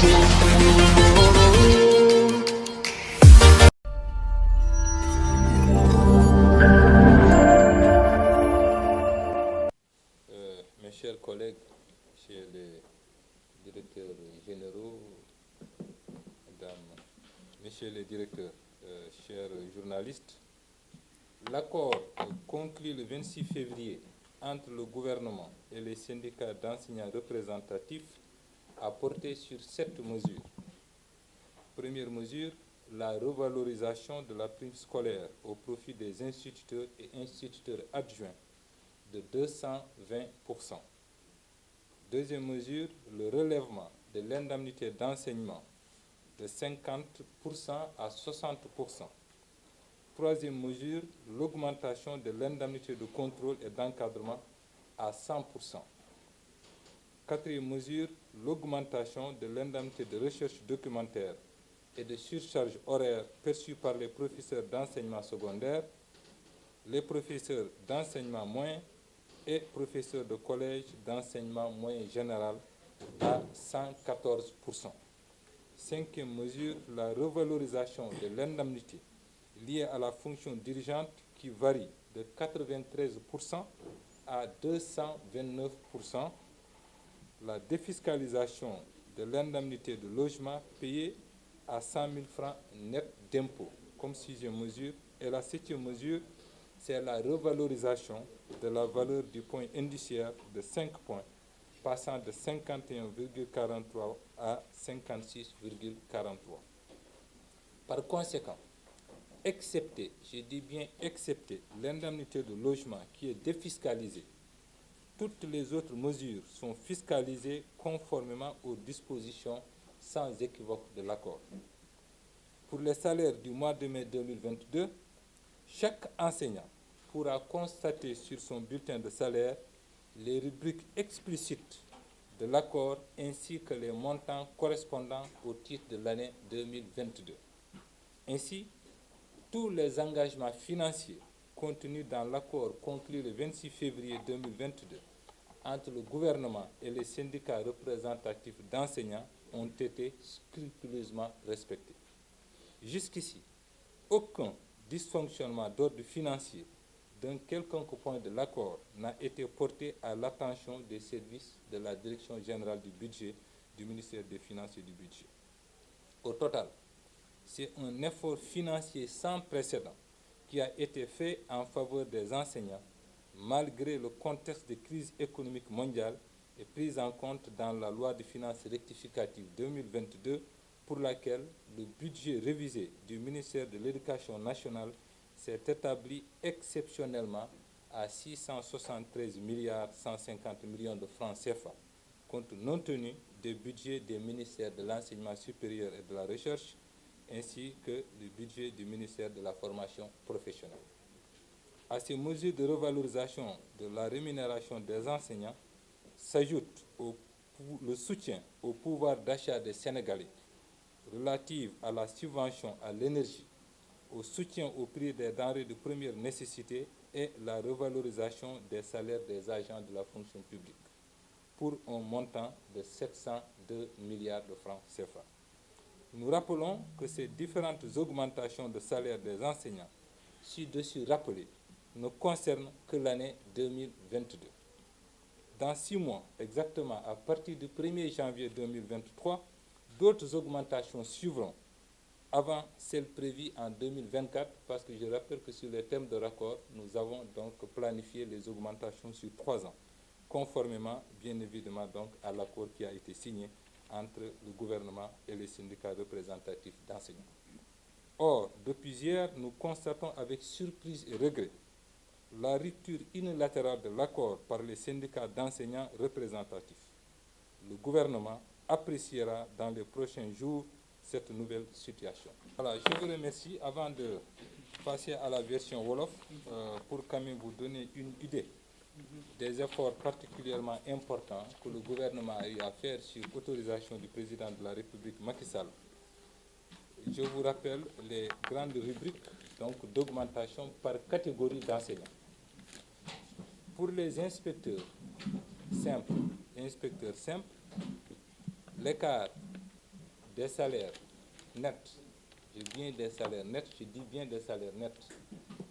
Mes chers collègues, chers les directeurs généraux, mesdames, messieurs les directeurs, chers journalistes, l'accord conclu le 26 février entre le gouvernement et les syndicats d'enseignants représentatifs a porté sur 7 mesures. Première mesure, la revalorisation de la prime scolaire au profit des instituteurs et instituteurs adjoints de 220%. Deuxième mesure, le relèvement de l'indemnité d'enseignement de 50% à 60%. Troisième mesure, l'augmentation de l'indemnité de contrôle et d'encadrement à 100%. Quatrième mesure, l'augmentation de l'indemnité de recherche documentaire et de surcharge horaire perçue par les professeurs d'enseignement secondaire, les professeurs d'enseignement moyen et professeurs de collège d'enseignement moyen général à 114%. Cinquième mesure, la revalorisation de l'indemnité liée à la fonction dirigeante qui varie de 93% à 229%. La défiscalisation de l'indemnité de logement payée à 100 000 francs net d'impôt comme sixième mesure. Et la septième mesure, c'est la revalorisation de la valeur du point indiciaire de 5 points, passant de 51,43 à 56,43. Par conséquent, excepté, je dis bien excepté, l'indemnité de logement qui est défiscalisée, toutes les autres mesures sont fiscalisées conformément aux dispositions sans équivoque de l'accord. Pour les salaires du mois de mai 2022, chaque enseignant pourra constater sur son bulletin de salaire les rubriques explicites de l'accord ainsi que les montants correspondant au titre de l'année 2022. Ainsi, tous les engagements financiers contenus dans l'accord conclu le 26 février 2022 entre le gouvernement et les syndicats représentatifs d'enseignants ont été scrupuleusement respectés. Jusqu'ici, aucun dysfonctionnement d'ordre financier d'un quelconque point de l'accord n'a été porté à l'attention des services de la Direction générale du budget du ministère des Finances et du Budget. Au total, c'est un effort financier sans précédent qui a été fait en faveur des enseignants malgré le contexte de crise économique mondiale et pris en compte dans la loi de finances rectificative 2022 pour laquelle le budget révisé du ministère de l'Éducation nationale s'est établi exceptionnellement à 673 milliards 150 millions de francs CFA, compte non tenu des budgets des ministères de l'enseignement supérieur et de la recherche, ainsi que le budget du ministère de la formation professionnelle. À ces mesures de revalorisation de la rémunération des enseignants s'ajoute le soutien au pouvoir d'achat des Sénégalais relative à la subvention à l'énergie, au soutien au prix des denrées de première nécessité et la revalorisation des salaires des agents de la fonction publique pour un montant de 702 milliards de francs CFA. Nous rappelons que ces différentes augmentations de salaire des enseignants, ci-dessus rappelées, ne concernent que l'année 2022. Dans 6 mois, exactement à partir du 1er janvier 2023, d'autres augmentations suivront avant celles prévues en 2024, parce que je rappelle que sur les thèmes de raccord, nous avons donc planifié les augmentations sur 3 ans, conformément bien évidemment donc à l'accord qui a été signé entre le gouvernement et les syndicats représentatifs d'enseignants. Or, depuis hier, nous constatons avec surprise et regret la rupture unilatérale de l'accord par les syndicats d'enseignants représentatifs. Le gouvernement appréciera dans les prochains jours cette nouvelle situation. Voilà, je vous remercie. Avant de passer à la version Wolof, pour quand même vous donner une idée des efforts particulièrement importants que le gouvernement a eu à faire sur autorisation du président de la République Macky Sall. Je vous rappelle les grandes rubriques d'augmentation par catégorie d'enseignants. Pour les inspecteurs simples, l'écart des salaires nets, je dis bien des salaires nets,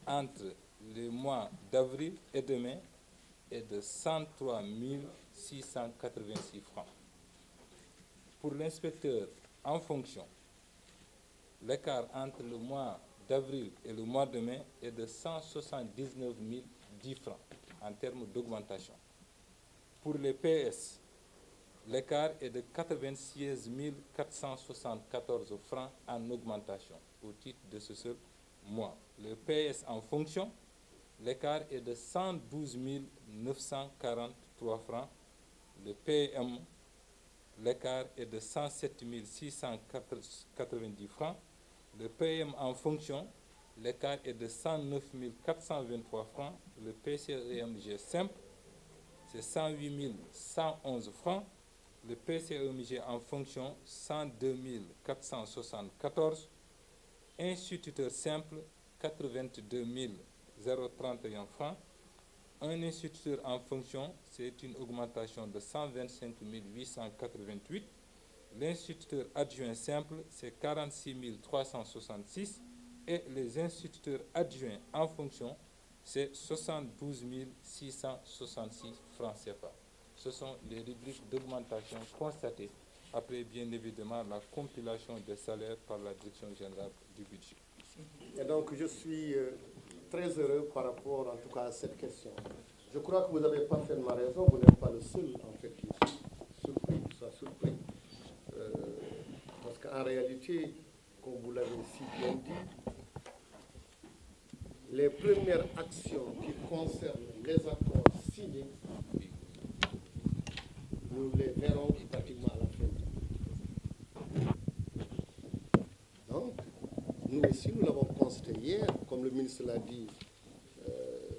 entre les mois d'avril et de mai est de 103 686 francs. Pour l'inspecteur en fonction, l'écart entre le mois d'avril et le mois de mai est de 179 010 francs en termes d'augmentation. Pour les PS, l'écart est de 96 474 francs en augmentation au titre de ce seul mois. Le PS en fonction, l'écart est de 112 943 francs. Le PM, l'écart est de 107 690 francs. Le PM en fonction, l'écart est de 109 423 francs. Le PCEMG simple, c'est 108 111 francs. Le PCEMG en fonction, 102 474. Instituteur simple, 82 031 francs. Un instituteur en fonction, c'est une augmentation de 125 888. L'instituteur adjoint simple, c'est 46 366. Et les instituteurs adjoints en fonction, c'est 72 666 francs CFA. Ce sont les rubriques d'augmentation constatées après, bien évidemment, la compilation des salaires par la Direction générale du budget. Et donc, je suis très heureux par rapport, en tout cas, à cette question. Je crois que vous avez parfaitement raison, vous n'êtes pas le seul, en fait, qui soit surpris. Parce qu'en réalité, comme vous l'avez si bien dit, les premières actions qui concernent les accords signés, nous les verrons pratiquement à la fin. Donc, nous aussi, nous l'avons constaté hier, comme le ministre l'a dit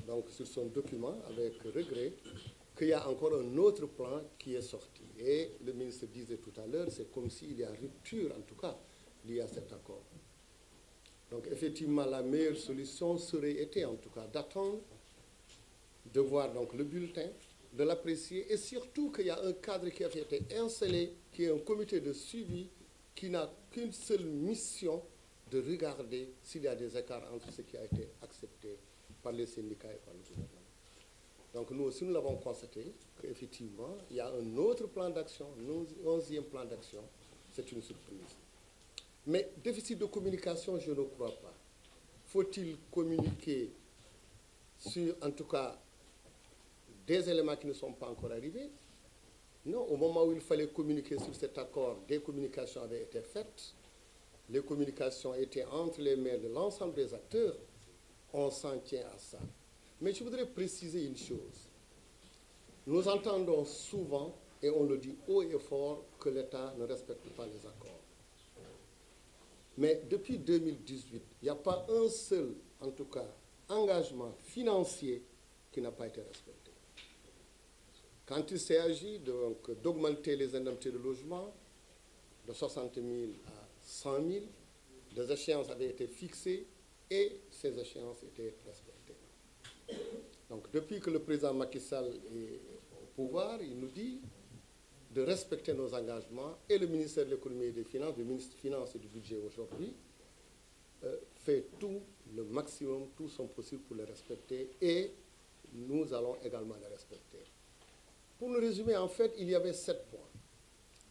donc sur son document, avec regret, qu'il y a encore un autre plan qui est sorti. Et le ministre disait tout à l'heure, c'est comme s'il y a rupture, en tout cas, liée à cet accord. Donc, effectivement, la meilleure solution serait été, en tout cas, d'attendre, de voir donc le bulletin, de l'apprécier, et surtout qu'il y a un cadre qui a été installé, qui est un comité de suivi, qui n'a qu'une seule mission de regarder s'il y a des écarts entre ce qui a été accepté par les syndicats et par le gouvernement. Donc nous aussi, nous l'avons constaté, qu'effectivement, il y a un autre plan d'action, un 11e plan d'action, c'est une surprise. Mais déficit de communication, je ne crois pas. Faut-il communiquer sur, en tout cas, des éléments qui ne sont pas encore arrivés? Non, au moment où il fallait communiquer sur cet accord, des communications avaient été faites. Les communications étaient entre les mains de l'ensemble des acteurs. On s'en tient à ça. Mais je voudrais préciser une chose. Nous entendons souvent, et on le dit haut et fort, que l'État ne respecte pas les accords. Mais depuis 2018, il n'y a pas un seul, en tout cas, engagement financier qui n'a pas été respecté. Quand il s'agit d'augmenter les indemnités de logement de 60 000 à 100 000, des échéances avaient été fixées et ces échéances étaient respectées. Donc, depuis que le président Macky Sall est au pouvoir, il nous dit de respecter nos engagements et le ministère de l'économie et des finances, le ministre des Finances et du budget aujourd'hui, fait tout le maximum, tout son possible pour les respecter et nous allons également les respecter. Pour nous résumer, en fait, il y avait 7 points.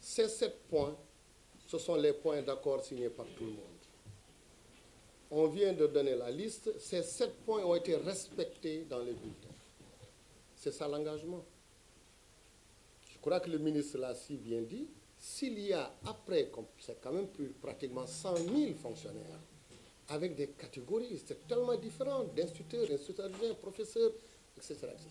Ces 7 points, ce sont les points d'accord signés par tout le monde. On vient de donner la liste. Ces 7 points ont été respectés dans les bulletins. C'est ça l'engagement. Je crois que le ministre l'a si bien dit. S'il y a après, c'est quand même plus pratiquement 100 000 fonctionnaires, avec des catégories, c'est tellement différent d'instituteurs, adjoints, professeurs, etc., etc.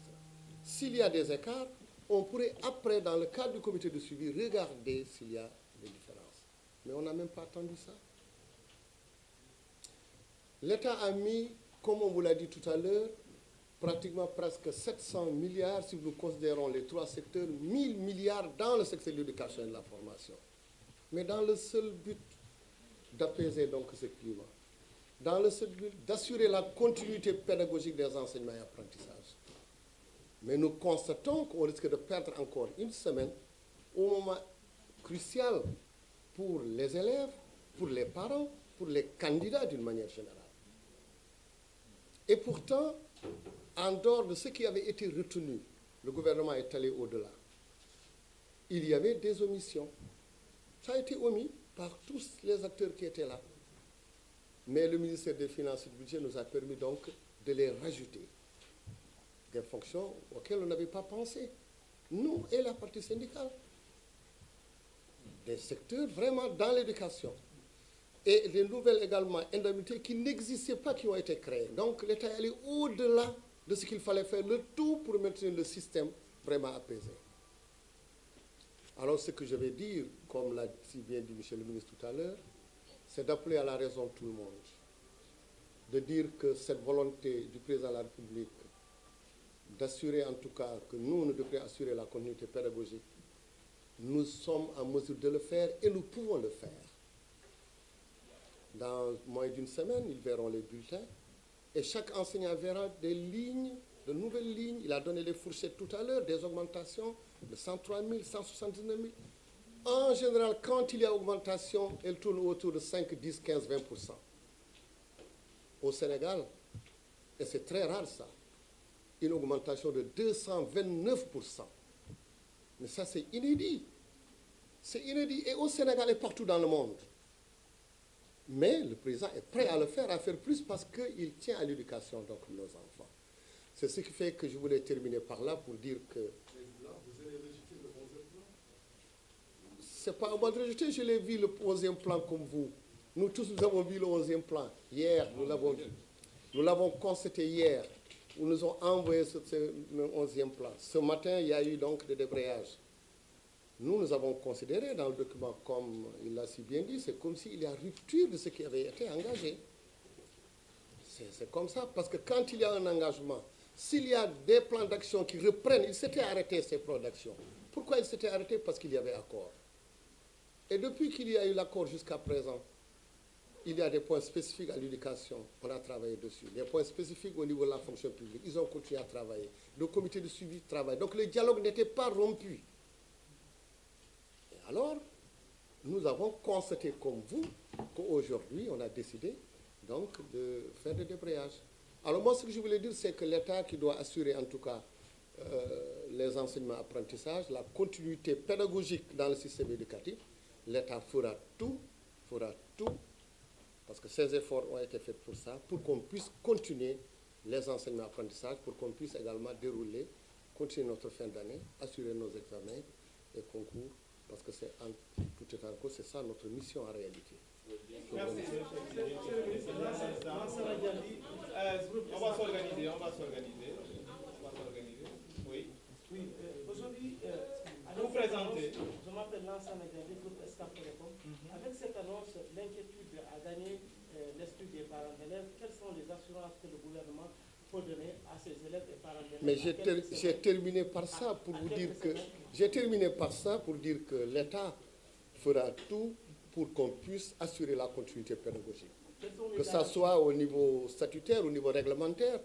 S'il y a des écarts, on pourrait après, dans le cadre du comité de suivi, regarder s'il y a des différences. Mais on n'a même pas attendu ça. L'État a mis, comme on vous l'a dit tout à l'heure, pratiquement presque 700 milliards, si nous considérons les 3 secteurs, 1000 milliards dans le secteur de l'éducation et de la formation. Mais dans le seul but d'apaiser donc ce climat, dans le seul but d'assurer la continuité pédagogique des enseignements et apprentissages. Mais nous constatons qu'on risque de perdre encore une semaine au moment crucial pour les élèves, pour les parents, pour les candidats d'une manière générale. Et pourtant, en dehors de ce qui avait été retenu, le gouvernement est allé au-delà. Il y avait des omissions. Ça a été omis par tous les acteurs qui étaient là. Mais le ministère des Finances et du Budget nous a permis donc de les rajouter. Des fonctions auxquelles on n'avait pas pensé. Nous et la partie syndicale. Des secteurs vraiment dans l'éducation. Et les nouvelles également indemnités qui n'existaient pas, qui ont été créées. Donc l'État est allé au-delà de ce qu'il fallait faire, le tout pour maintenir le système vraiment apaisé. Alors ce que je vais dire, comme l'a si bien dit M. le ministre tout à l'heure, c'est d'appeler à la raison tout le monde. De dire que cette volonté du président de la République d'assurer en tout cas que nous devrions assurer la continuité pédagogique, nous sommes en mesure de le faire et nous pouvons le faire. Dans moins d'une semaine, ils verront les bulletins et chaque enseignant verra des lignes, de nouvelles lignes. Il a donné les fourchettes tout à l'heure, des augmentations de 103 000, 179 000. En général, quand il y a augmentation, elle tourne autour de 5, 10, 15, 20%. Au Sénégal, et c'est très rare ça, une augmentation de 229%. Mais ça, c'est inédit. C'est inédit, et au Sénégal et partout dans le monde. Mais le président est prêt à le faire, à faire plus, parce qu'il tient à l'éducation de nos enfants. C'est ce qui fait que je voulais terminer par là pour dire que... Vous allez rejeter le 11e plan? Ce n'est pas un bon de rejeter, je l'ai vu le 11e plan comme vous. Nous tous, nous avons vu le 11e plan. Hier, nous l'avons vu. Nous l'avons constaté hier. Nous nous ont envoyé ce 11e plan. Ce matin, il y a eu donc des débrayages. Nous avons considéré dans le document, comme il l'a si bien dit, c'est comme s'il y a rupture de ce qui avait été engagé. C'est comme ça, parce que quand il y a un engagement, s'il y a des plans d'action qui reprennent, il s'était arrêté ces plans d'action. Pourquoi il s'était arrêté? Parce qu'il y avait accord. Et depuis qu'il y a eu l'accord jusqu'à présent, il y a des points spécifiques à l'éducation, on a travaillé dessus. Des points spécifiques au niveau de la fonction publique, ils ont continué à travailler. Le comité de suivi travaille. Donc le dialogue n'était pas rompu. Et alors, nous avons constaté comme vous qu'aujourd'hui, on a décidé donc de faire des débrayages. Alors moi, ce que je voulais dire, c'est que l'État qui doit assurer en tout cas les enseignements apprentissages, la continuité pédagogique dans le système éducatif, l'État fera tout, parce que ces efforts ont été faits pour ça, pour qu'on puisse continuer les enseignements apprentissages, pour qu'on puisse également dérouler, continuer notre fin d'année, assurer nos examens et concours, parce que c'est tout est en cause, c'est ça notre mission en réalité. Merci. Monsieur le ministre, on va s'organiser. Oui. Aujourd'hui, vous présentez. Je m'appelle Lansana Diaby, groupe Escap Télécom. Avec cette annonce, l'inquiétude a gagné l'esprit des parents d'élèves. Quelles sont les assurances que le gouvernement peut donner à ses élèves et parents d'élèves? Mais j'ai terminé par ça pour vous dire que l'État fera tout pour qu'on puisse assurer la continuité pédagogique. Que ça soit au niveau statutaire, au niveau réglementaire.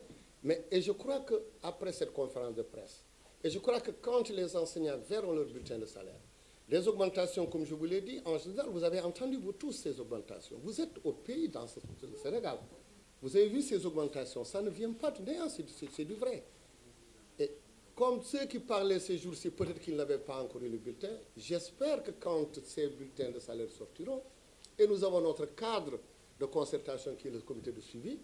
Et je crois qu'après cette conférence de presse, et je crois que quand les enseignants verront leur bulletin de salaire, les augmentations, comme je vous l'ai dit, en général, vous avez entendu, vous tous, ces augmentations. Vous êtes au pays, dans ce Sénégal. Vous avez vu ces augmentations, ça ne vient pas de néant, c'est du vrai. Et comme ceux qui parlaient ces jours-ci, peut-être qu'ils n'avaient pas encore eu le bulletin, j'espère que quand ces bulletins de salaire sortiront, et nous avons notre cadre de concertation qui est le comité de suivi,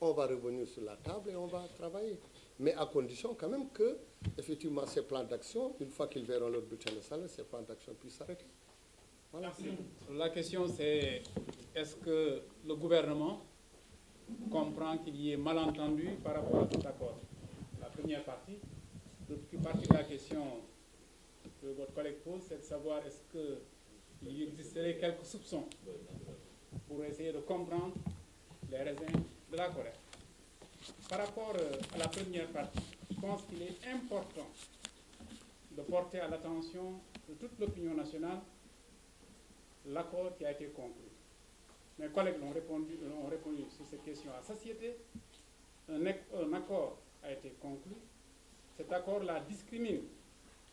on va revenir sur la table et on va travailler. Mais à condition quand même que, effectivement, ces plans d'action, une fois qu'ils verront leur bulletin de salaire, ces plans d'action puissent s'arrêter. Voilà. La question c'est, est-ce que le gouvernement comprend qu'il y ait malentendu par rapport à cet accord? La première partie. L'autre partie de la question que votre collègue pose, c'est de savoir est-ce qu'il existerait quelques soupçons pour essayer de comprendre les raisons de la colère. Par rapport à la première partie, je pense qu'il est important de porter à l'attention de toute l'opinion nationale l'accord qui a été conclu. Mes collègues ont répondu sur cette question à satiété. Un accord a été conclu. Cet accord-là discrimine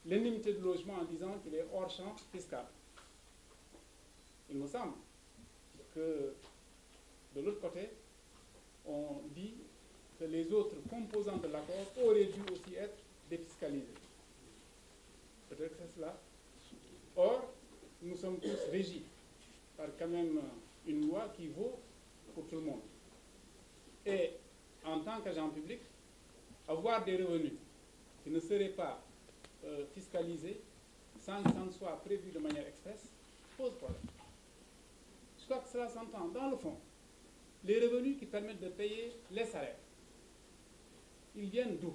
l'indemnité de logement en disant qu'il est hors champ fiscal. il me semble que de l'autre côté, on dit que les autres composants de l'accord auraient dû aussi être défiscalisés. Peut-être que c'est cela. Or, nous sommes tous régis par quand même une loi qui vaut pour tout le monde. Et en tant qu'agent public, avoir des revenus qui ne seraient pas fiscalisés sans que ça ne soit prévu de manière expresse pose problème. Je crois que cela s'entend. Dans le fond, les revenus qui permettent de payer les salaires, ils viennent d'où?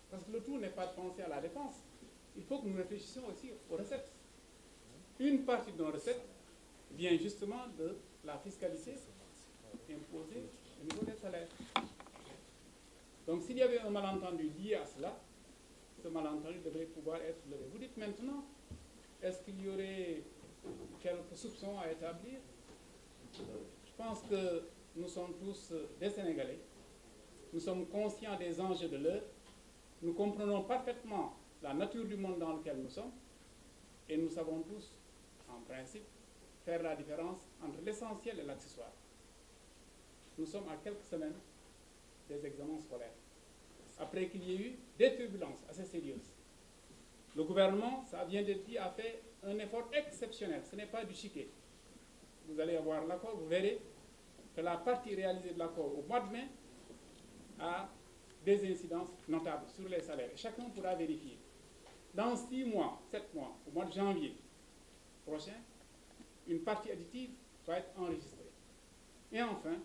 Parce que le tout n'est pas de penser à la dépense. Il faut que nous réfléchissions aussi aux recettes. Une partie de nos recettes vient justement de la fiscalité imposée au niveau des salaires. Donc s'il y avait un malentendu lié à cela, ce malentendu devrait pouvoir être levé. Vous dites maintenant, est-ce qu'il y aurait quelques soupçons à établir? Je pense que nous sommes tous des Sénégalais. Nous sommes conscients des enjeux de l'heure. Nous comprenons parfaitement la nature du monde dans lequel nous sommes. Et nous savons tous, en principe, faire la différence entre l'essentiel et l'accessoire. Nous sommes à quelques semaines des examens scolaires, après qu'il y ait eu des turbulences assez sérieuses. Le gouvernement, ça vient d'être dit, a fait un effort exceptionnel. Ce n'est pas du chiquet. Vous allez avoir l'accord, vous verrez que la partie réalisée de l'accord au mois de mai a des incidences notables sur les salaires. Chacun pourra vérifier. Dans 6 mois, 7 mois, au mois de janvier prochain, une partie additive va être enregistrée. Et enfin,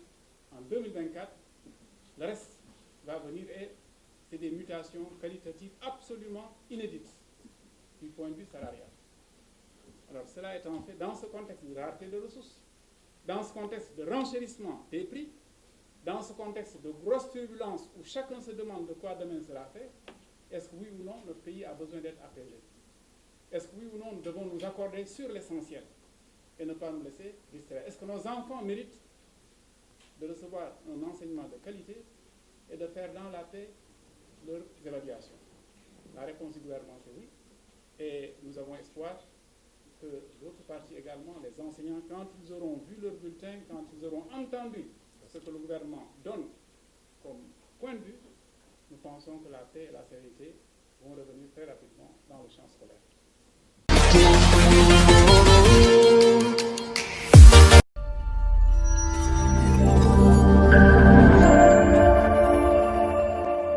en 2024, le reste va venir et c'est des mutations qualitatives absolument inédites du point de vue salarial. Alors cela étant fait, dans ce contexte de rareté de ressources, dans ce contexte de renchérissement des prix, dans ce contexte de grosses turbulences où chacun se demande de quoi demain sera fait, est-ce que oui ou non notre pays a besoin d'être apaisé? Est-ce que oui ou non nous devons nous accorder sur l'essentiel et ne pas nous laisser distraire? Est-ce que nos enfants méritent de recevoir un enseignement de qualité et de faire dans la paix leurs évaluations? La réponse du gouvernement c'est oui. Et nous avons espoir que l'autre partie également, les enseignants, quand ils auront vu leur bulletin, quand ils auront entendu ce que le gouvernement donne comme point de vue, nous pensons que la paix et la sérénité vont revenir très rapidement dans le champ scolaire.